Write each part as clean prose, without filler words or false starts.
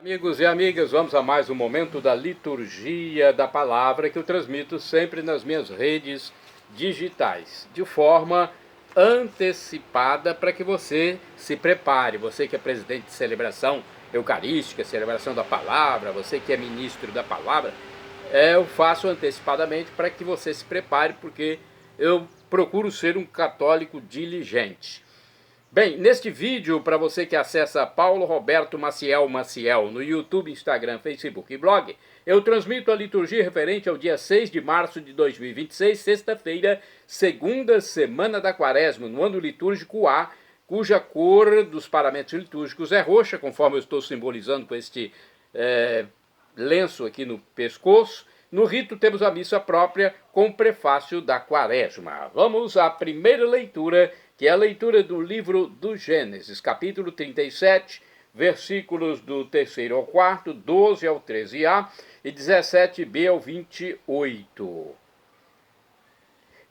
Amigos e amigas, vamos a mais um momento da liturgia da palavra que eu transmito sempre nas minhas redes digitais, de forma antecipada para que você se prepare. Você que é presidente de celebração eucarística, celebração da palavra, você que é ministro da palavra, eu faço antecipadamente para que você se prepare, porque eu procuro ser um católico diligente. Bem, neste vídeo, para você que acessa Paulo Roberto Maciel no YouTube, Instagram, Facebook e blog, eu transmito a liturgia referente ao dia 6 de março de 2026, sexta-feira, segunda semana da quaresma, no ano litúrgico A, cuja cor dos paramentos litúrgicos é roxa, conforme eu estou simbolizando com este lenço aqui no pescoço. No rito temos a missa própria com o prefácio da quaresma. Vamos à primeira leitura, que é a leitura do livro do Gênesis, capítulo 37, versículos do 3º ao 4º, 12 ao 13a e 17b ao 28.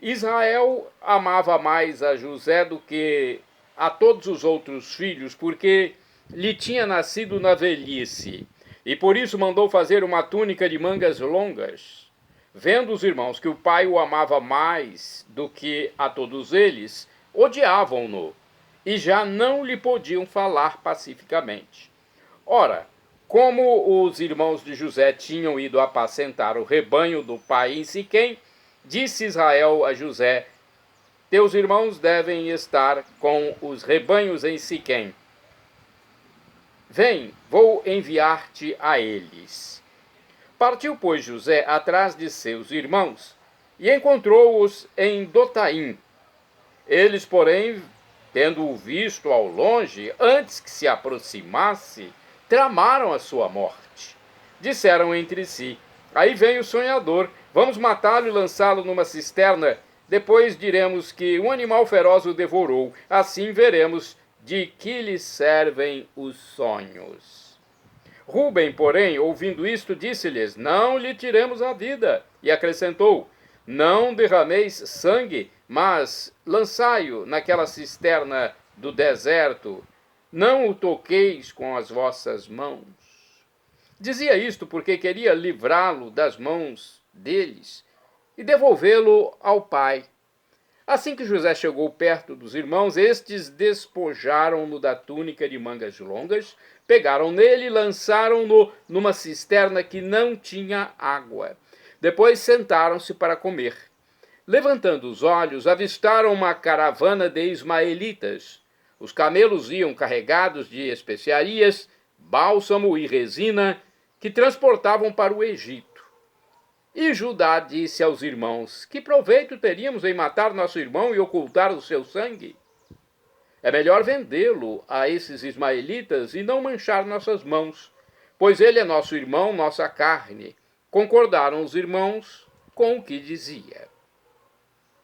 Israel amava mais a José do que a todos os outros filhos, porque lhe tinha nascido na velhice, e por isso mandou fazer uma túnica de mangas longas. Vendo os irmãos que o pai o amava mais do que a todos eles, odiavam-no e já não lhe podiam falar pacificamente. Ora, como os irmãos de José tinham ido apacentar o rebanho do pai em Siquém, disse Israel a José: teus irmãos devem estar com os rebanhos em Siquém. Vem, vou enviar-te a eles. Partiu, pois, José atrás de seus irmãos e encontrou-os em Dotaim. Eles, porém, tendo-o visto ao longe, antes que se aproximasse, tramaram a sua morte. Disseram entre si: aí vem o sonhador, vamos matá-lo e lançá-lo numa cisterna. Depois diremos que um animal feroz o devorou. Assim veremos de que lhe servem os sonhos. Rúben, porém, ouvindo isto, disse-lhes: não lhe tiremos a vida. E acrescentou: não derrameis sangue, mas lançai-o naquela cisterna do deserto. Não o toqueis com as vossas mãos. Dizia isto porque queria livrá-lo das mãos deles e devolvê-lo ao pai. Assim que José chegou perto dos irmãos, estes despojaram-no da túnica de mangas longas, pegaram nele e lançaram-no numa cisterna que não tinha água. Depois sentaram-se para comer. Levantando os olhos, avistaram uma caravana de ismaelitas. Os camelos iam carregados de especiarias, bálsamo e resina, que transportavam para o Egito. E Judá disse aos irmãos: que proveito teríamos em matar nosso irmão e ocultar o seu sangue? É melhor vendê-lo a esses ismaelitas e não manchar nossas mãos, pois ele é nosso irmão, nossa carne. Concordaram os irmãos com o que dizia.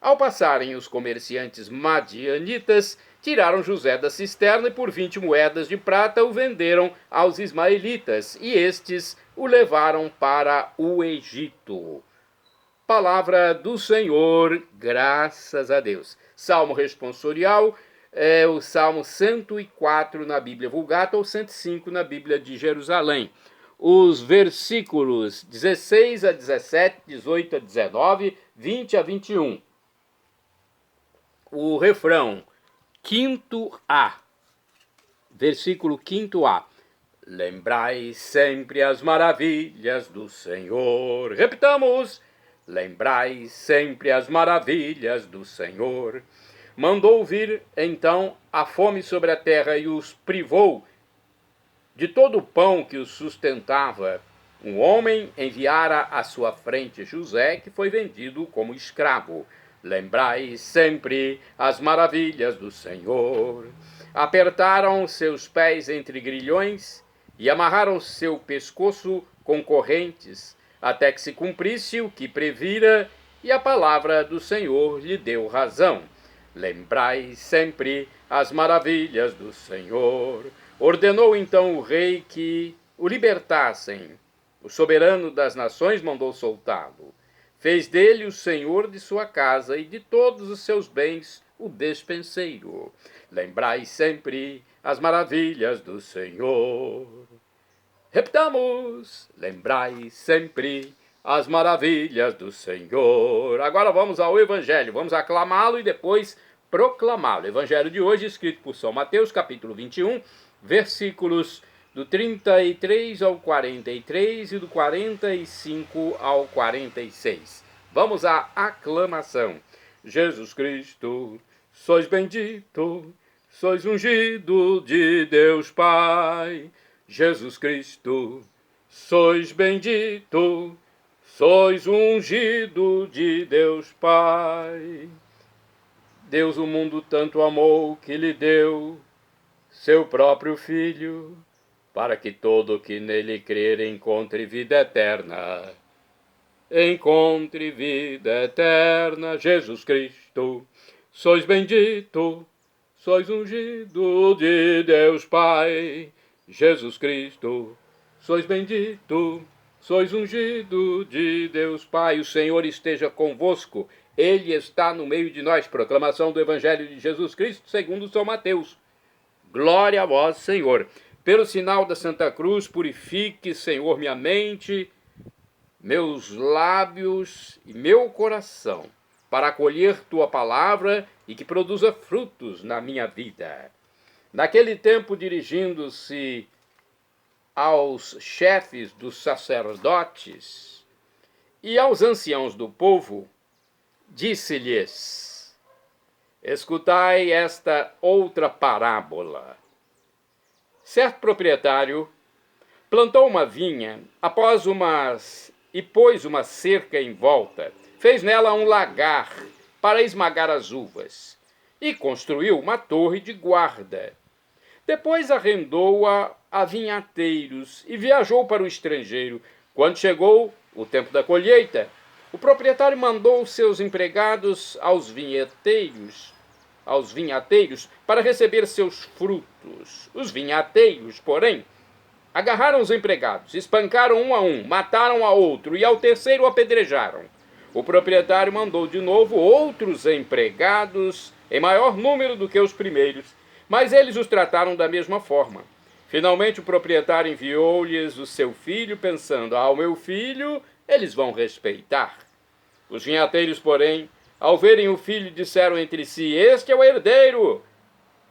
Ao passarem os comerciantes madianitas, tiraram José da cisterna e por 20 moedas de prata o venderam aos ismaelitas, e estes o levaram para o Egito. Palavra do Senhor, graças a Deus. Salmo responsorial é o Salmo 104 na Bíblia Vulgata ou 105 na Bíblia de Jerusalém. Os versículos 16 a 17, 18 a 19, 20 a 21. O refrão, quinto A, versículo 5a. Lembrai sempre as maravilhas do Senhor. Repitamos: lembrai sempre as maravilhas do Senhor. Mandou vir, então, a fome sobre a terra e os privou de todo o pão que os sustentava. Um homem enviara à sua frente José, que foi vendido como escravo. Lembrai sempre as maravilhas do Senhor. Apertaram seus pés entre grilhões e amarraram seu pescoço com correntes, até que se cumprisse o que previra, e a palavra do Senhor lhe deu razão. Lembrai sempre as maravilhas do Senhor. Ordenou então o rei que o libertassem. O soberano das nações mandou soltá-lo. Fez dele o senhor de sua casa e de todos os seus bens o despenseiro. Lembrai sempre as maravilhas do Senhor. Repitamos, lembrai sempre as maravilhas do Senhor. Agora vamos ao Evangelho, vamos aclamá-lo e depois proclamá-lo. Evangelho de hoje, escrito por São Mateus, capítulo 21, versículos do 33 ao 43 e do 45 ao 46. Vamos à aclamação. Jesus Cristo, sois bendito, sois ungido de Deus Pai. Jesus Cristo, sois bendito, sois ungido de Deus Pai. Deus o mundo tanto amou que lhe deu seu próprio Filho, para que todo que nele crer encontre vida eterna. Encontre vida eterna. Jesus Cristo, sois bendito, sois ungido de Deus Pai. Jesus Cristo, sois bendito, sois ungido de Deus Pai. O Senhor esteja convosco, Ele está no meio de nós. Proclamação do Evangelho de Jesus Cristo segundo São Mateus. Glória a vós, Senhor. Pelo sinal da Santa Cruz, purifique, Senhor, minha mente, meus lábios e meu coração, para acolher tua palavra e que produza frutos na minha vida. Naquele tempo, dirigindo-se aos chefes dos sacerdotes e aos anciãos do povo, disse-lhes: escutai esta outra parábola. Certo proprietário plantou uma vinha e pôs uma cerca em volta, fez nela um lagar para esmagar as uvas e construiu uma torre de guarda. Depois arrendou-a a vinhateiros e viajou para o estrangeiro. Quando chegou o tempo da colheita, o proprietário mandou seus empregados aos vinhateiros para receber seus frutos. Os vinhateiros, porém, agarraram os empregados, espancaram um a um, mataram a outro e ao terceiro apedrejaram. O proprietário mandou de novo outros empregados em maior número do que os primeiros, mas eles os trataram da mesma forma. Finalmente o proprietário enviou-lhes o seu filho, pensando: ao meu filho eles vão respeitar. Os vinhateiros, porém, ao verem o filho, disseram entre si: este é o herdeiro.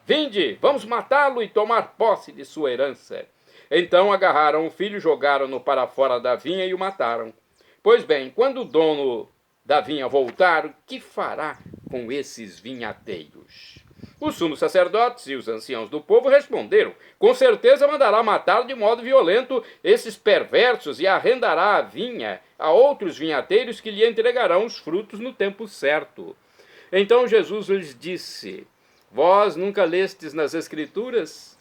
Vinde, vamos matá-lo e tomar posse de sua herança. Então agarraram o filho, jogaram-no para fora da vinha e o mataram. Pois bem, quando o dono da vinha voltar, o que fará com esses vinhateiros? Os sumos sacerdotes e os anciãos do povo responderam: com certeza mandará matar de modo violento esses perversos e arrendará a vinha a outros vinhateiros que lhe entregarão os frutos no tempo certo. Então Jesus lhes disse: vós nunca lestes nas Escrituras?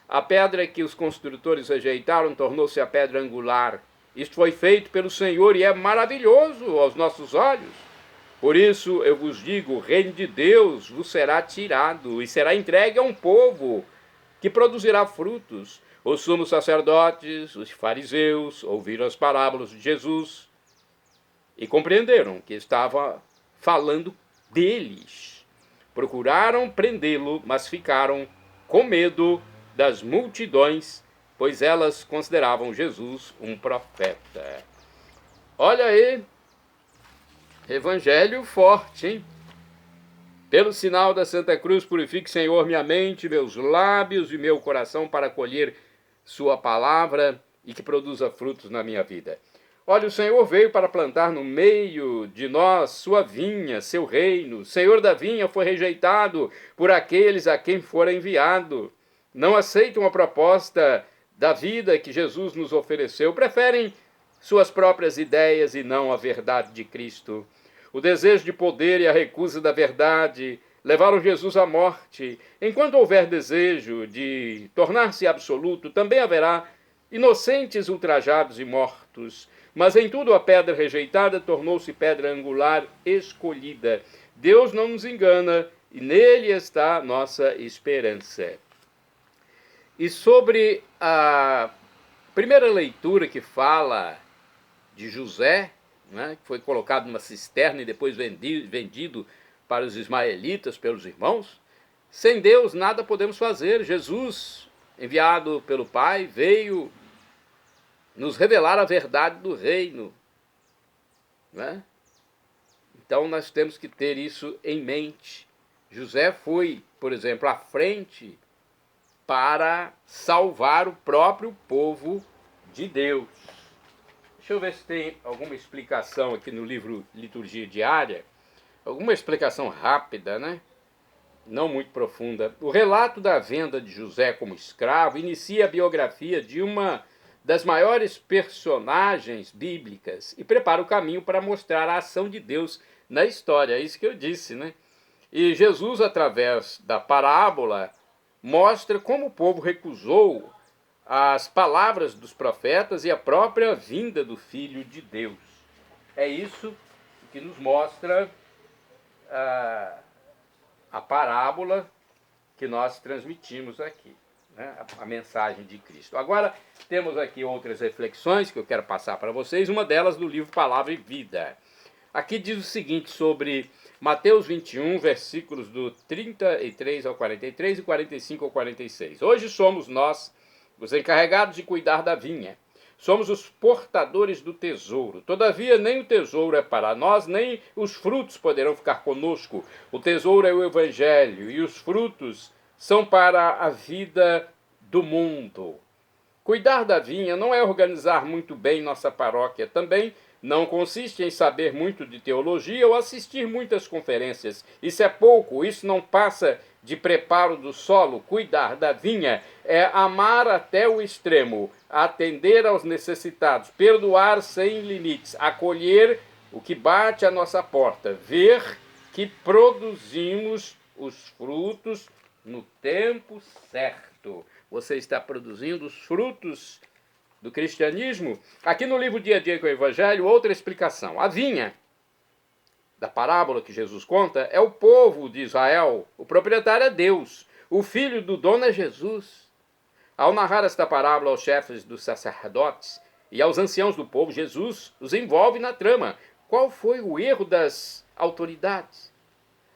A pedra que os construtores rejeitaram tornou-se a pedra angular. Isto foi feito pelo Senhor e é maravilhoso aos nossos olhos. Por isso eu vos digo, o reino de Deus vos será tirado e será entregue a um povo que produzirá frutos. Os sumos sacerdotes, os fariseus, ouviram as parábolas de Jesus e compreenderam que estava falando deles. Procuraram prendê-lo, mas ficaram com medo das multidões, pois elas consideravam Jesus um profeta. Olha aí, evangelho forte, hein? Pelo sinal da Santa Cruz, purifique, Senhor, minha mente, meus lábios e meu coração para acolher sua palavra e que produza frutos na minha vida. Olha, o Senhor veio para plantar no meio de nós sua vinha, seu reino. O Senhor da vinha foi rejeitado por aqueles a quem fora enviado. Não aceitam a proposta da vida que Jesus nos ofereceu. Preferem suas próprias ideias e não a verdade de Cristo. O desejo de poder e a recusa da verdade levaram Jesus à morte. Enquanto houver desejo de tornar-se absoluto, também haverá inocentes ultrajados e mortos. Mas em tudo a pedra rejeitada tornou-se pedra angular escolhida. Deus não nos engana e nele está nossa esperança. E sobre a primeira leitura que fala de José, né, que foi colocado numa cisterna e depois vendido para os ismaelitas, pelos irmãos, sem Deus nada podemos fazer. Jesus, enviado pelo Pai, veio nos revelar a verdade do reino, né? Então nós temos que ter isso em mente. José foi, por exemplo, à frente para salvar o próprio povo de Deus. Deixa eu ver se tem alguma explicação aqui no livro Liturgia Diária. Alguma explicação rápida, né? Não muito profunda. O relato da venda de José como escravo inicia a biografia de uma das maiores personagens bíblicas e prepara o caminho para mostrar a ação de Deus na história. É isso que eu disse, né? E Jesus, através da parábola, mostra como o povo recusou as palavras dos profetas e a própria vinda do Filho de Deus. É isso que nos mostra a parábola que nós transmitimos aqui, né? A mensagem de Cristo. Agora, temos aqui outras reflexões que eu quero passar para vocês, uma delas do livro Palavra e Vida. Aqui diz o seguinte sobre Mateus 21, versículos do 33 ao 43 e 45 ao 46. Hoje somos nós os encarregados de cuidar da vinha. Somos os portadores do tesouro. Todavia, nem o tesouro é para nós, nem os frutos poderão ficar conosco. O tesouro é o Evangelho, e os frutos são para a vida do mundo. Cuidar da vinha não é organizar muito bem nossa paróquia. Também não consiste em saber muito de teologia ou assistir muitas conferências. Isso é pouco, isso não passa de preparo do solo. Cuidar da vinha é amar até o extremo, atender aos necessitados, perdoar sem limites, acolher o que bate à nossa porta, ver que produzimos os frutos no tempo certo. Você está produzindo os frutos do cristianismo? Aqui no livro Dia a Dia com o Evangelho, outra explicação. A vinha da parábola que Jesus conta é o povo de Israel, o proprietário é Deus, o filho do dono é Jesus. Ao narrar esta parábola aos chefes dos sacerdotes e aos anciãos do povo, Jesus os envolve na trama. Qual foi o erro das autoridades?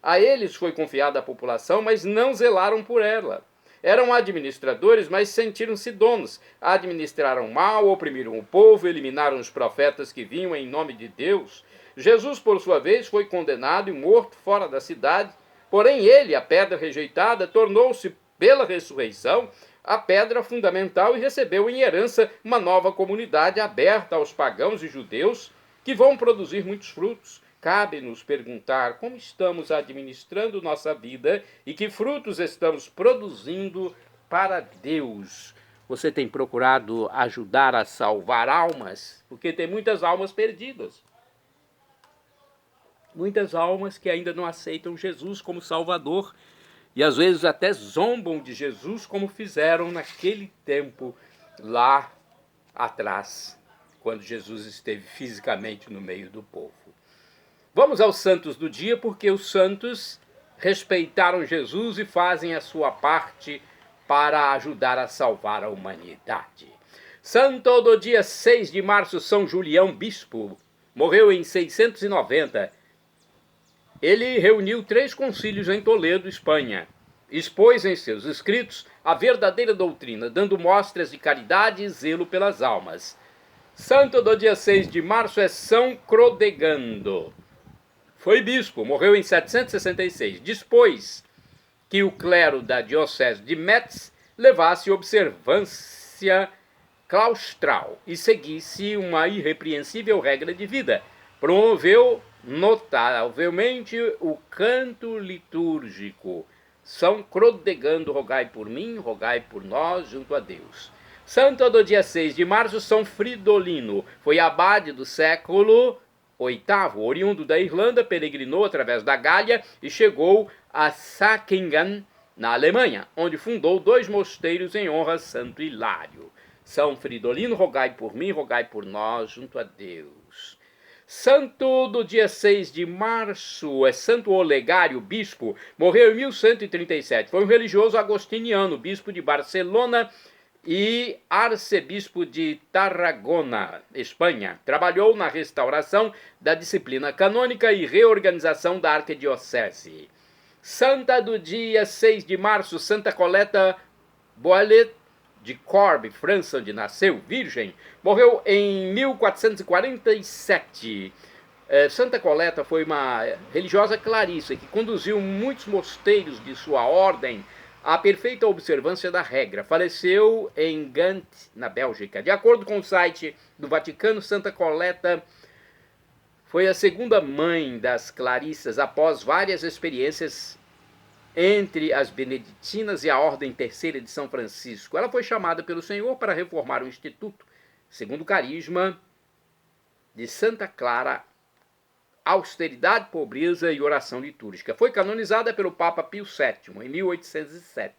A eles foi confiada a população, mas não zelaram por ela. Eram administradores, mas sentiram-se donos. Administraram mal, oprimiram o povo, eliminaram os profetas que vinham em nome de Deus. Jesus, por sua vez, foi condenado e morto fora da cidade. Porém, ele, a pedra rejeitada, tornou-se, pela ressurreição, a pedra fundamental e recebeu em herança uma nova comunidade aberta aos pagãos e judeus que vão produzir muitos frutos. Cabe-nos perguntar como estamos administrando nossa vida e que frutos estamos produzindo para Deus. Você tem procurado ajudar a salvar almas? Porque tem muitas almas perdidas. Muitas almas que ainda não aceitam Jesus como Salvador e às vezes até zombam de Jesus como fizeram naquele tempo lá atrás, quando Jesus esteve fisicamente no meio do povo. Vamos aos santos do dia, porque os santos respeitaram Jesus e fazem a sua parte para ajudar a salvar a humanidade. Santo do dia 6 de março, São Julião Bispo, morreu em 690. Ele reuniu 3 concílios em Toledo, Espanha. Expôs em seus escritos a verdadeira doutrina, dando mostras de caridade e zelo pelas almas. Santo do dia 6 de março é São Crodegando. Foi bispo, morreu em 766, dispôs que o clero da diocese de Metz levasse observância claustral e seguisse uma irrepreensível regra de vida. Promoveu notavelmente o canto litúrgico. São Crodegando, rogai por mim, rogai por nós junto a Deus. Santo do dia 6 de março, São Fridolino, foi abade do século VIII, oriundo da Irlanda, peregrinou através da Gália e chegou a Säckingen, na Alemanha, onde fundou 2 mosteiros em honra a Santo Hilário. São Fridolino, rogai por mim, rogai por nós, junto a Deus. Santo do dia 6 de março é Santo Olegário, bispo, morreu em 1137. Foi um religioso agostiniano, bispo de Barcelona e arcebispo de Tarragona, Espanha. Trabalhou na restauração da disciplina canônica e reorganização da arquidiocese. Santa do dia 6 de março, Santa Coleta Boilet de Corbie, França, onde nasceu, virgem, morreu em 1447. Santa Coleta foi uma religiosa clarissa que conduziu muitos mosteiros de sua ordem à perfeita observância da regra. Faleceu em Gand, na Bélgica. De acordo com o site do Vaticano, Santa Coleta foi a segunda mãe das clarissas após várias experiências entre as beneditinas e a Ordem Terceira de São Francisco. Ela foi chamada pelo Senhor para reformar o Instituto, segundo o carisma de Santa Clara, austeridade, pobreza e oração litúrgica. Foi canonizada pelo Papa Pio VII em 1807.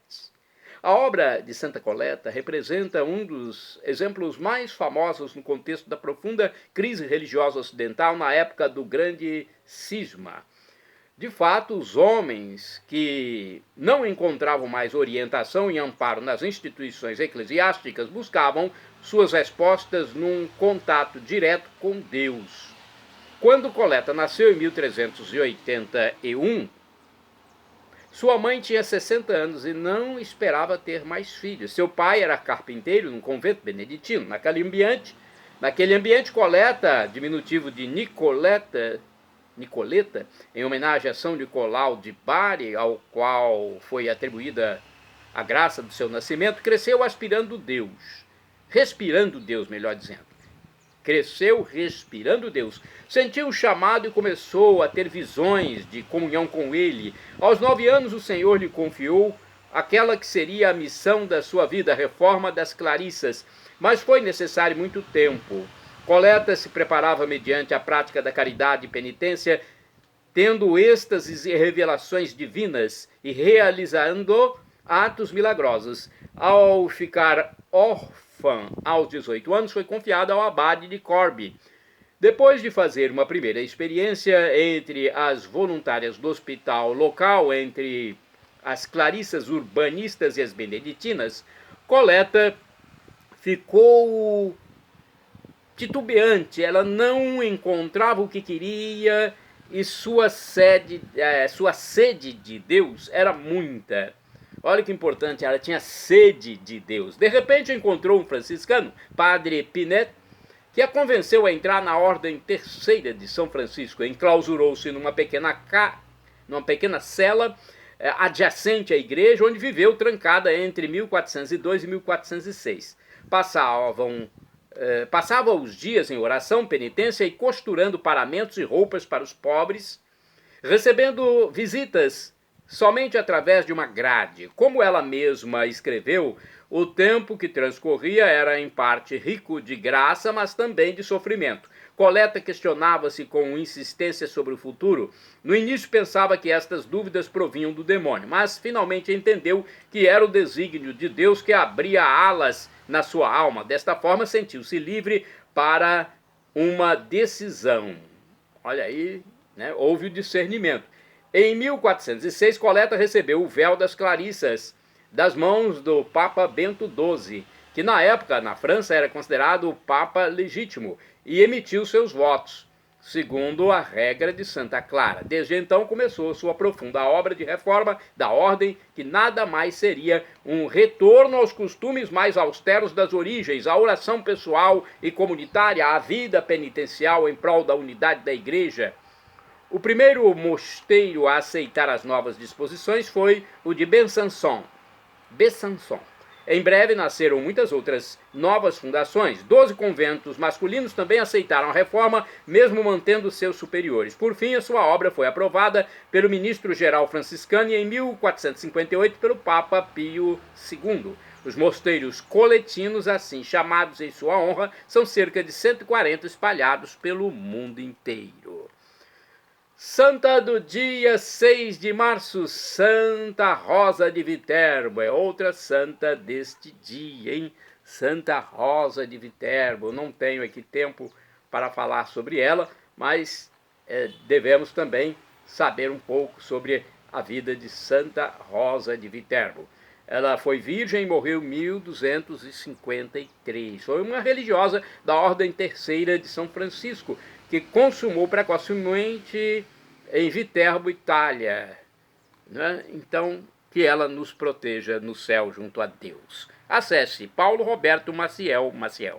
A obra de Santa Coleta representa um dos exemplos mais famosos no contexto da profunda crise religiosa ocidental na época do Grande Cisma. De fato, os homens que não encontravam mais orientação e amparo nas instituições eclesiásticas buscavam suas respostas num contato direto com Deus. Quando Coleta nasceu em 1381, sua mãe tinha 60 anos e não esperava ter mais filhos. Seu pai era carpinteiro num convento beneditino. Naquele ambiente, Coleta, diminutivo de Nicoleta, em homenagem a São Nicolau de Bari, ao qual foi atribuída a graça do seu nascimento, cresceu respirando Deus, melhor dizendo. Cresceu respirando Deus. Sentiu o chamado e começou a ter visões de comunhão com Ele. Aos 9 anos, o Senhor lhe confiou aquela que seria a missão da sua vida, a reforma das clarissas. Mas foi necessário muito tempo. Coleta se preparava mediante a prática da caridade e penitência, tendo êxtases e revelações divinas e realizando atos milagrosos. Ao ficar órfã aos 18 anos, foi confiada ao abade de Corbie. Depois de fazer uma primeira experiência entre as voluntárias do hospital local, entre as clarissas urbanistas e as beneditinas, Coleta ficou titubeante, ela não encontrava o que queria e sua sede de Deus era muita. Olha que importante, ela tinha sede de Deus. De repente encontrou um franciscano, Padre Pinet, que a convenceu a entrar na Ordem Terceira de São Francisco. Enclausurou-se numa pequena cela adjacente à igreja, onde viveu trancada entre 1402 e 1406. Passava os dias em oração, penitência e costurando paramentos e roupas para os pobres, recebendo visitas somente através de uma grade. Como ela mesma escreveu, o tempo que transcorria era em parte rico de graça, mas também de sofrimento. Coleta questionava-se com insistência sobre o futuro. No início pensava que estas dúvidas provinham do demônio, mas finalmente entendeu que era o desígnio de Deus que abria alas na sua alma. Desta forma, sentiu-se livre para uma decisão. Olha aí, né? Houve o discernimento. Em 1406, Coleta recebeu o véu das clarissas das mãos do Papa Bento XII, que na época, na França, era considerado o Papa legítimo, e emitiu seus votos, segundo a regra de Santa Clara. Desde então começou sua profunda obra de reforma da ordem, que nada mais seria um retorno aos costumes mais austeros das origens, à oração pessoal e comunitária, à vida penitencial em prol da unidade da Igreja. O primeiro mosteiro a aceitar as novas disposições foi o de Besançon. Em breve nasceram muitas outras novas fundações. 12 conventos masculinos também aceitaram a reforma, mesmo mantendo seus superiores. Por fim, a sua obra foi aprovada pelo ministro-geral franciscano e em 1458 pelo Papa Pio II. Os mosteiros coletinos, assim chamados em sua honra, são cerca de 140 espalhados pelo mundo inteiro. Santa do dia 6 de março, Santa Rosa de Viterbo, é outra santa deste dia, hein? Santa Rosa de Viterbo, não tenho aqui tempo para falar sobre ela, mas devemos também saber um pouco sobre a vida de Santa Rosa de Viterbo. Ela foi virgem e morreu em 1253. Foi uma religiosa da Ordem Terceira de São Francisco, que consumou precocemente em Viterbo, Itália. Né? Então, que ela nos proteja no céu junto a Deus. Acesse Paulo Roberto Maciel.